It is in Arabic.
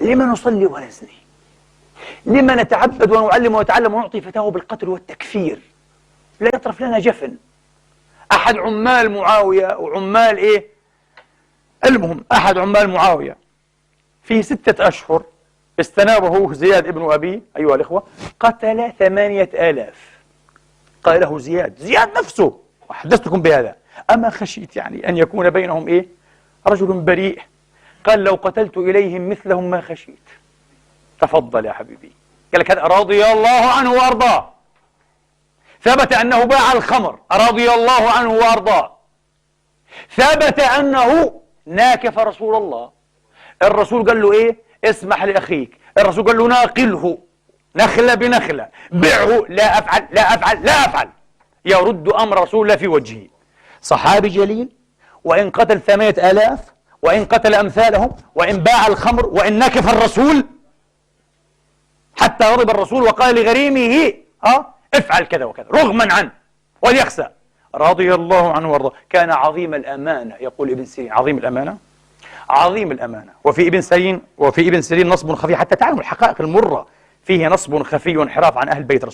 لما نصلي ونزني؟ لما نتعبد ونعلم ونتعلم ونعطي فتاوى بالقتل والتكفير؟ لا يطرف لنا جفن. أحد عمال معاوية وعمال إيه؟ المهم أحد عمال معاوية في 6 أشهر استنابه زياد ابن أبي أيها الإخوة قتل 8000. قال له زياد نفسه، وحدثتكم بهذا، أما خشيت يعني أن يكون بينهم إيه؟ رجل بريء. قال لو قتلت إليهم مثلهم ما خشيت. تفضل يا حبيبي. قال لك هذا رضي الله عنه وأرضاه. ثبت أنه باع الخمر رضي الله عنه وأرضاه. ثبت أنه ناكف رسول الله. الرسول قال له إيه؟ اسمح لأخيك. الرسول قال له ناقله نخلة بنخلة، بعه. لا أفعل لا أفعل لا أفعل. يرد أمر رسول الله في وجهه. صحابي جليل، وإن قتل 8000، وإن قتل أمثالهم، وإن باع الخمر، وإن نكف الرسول، حتى غضب الرسول وقال لغريمه افعل كذا وكذا رغما عنه وليخسى. رضي الله عنه وارضاه. كان عظيم الأمانة، يقول ابن سيرين. عظيم الأمانة، عظيم الأمانة. وفي ابن سيرين نصب خفي، حتى تعلم الحقائق المرة، فيه نصب خفي وانحراف عن أهل بيت رسول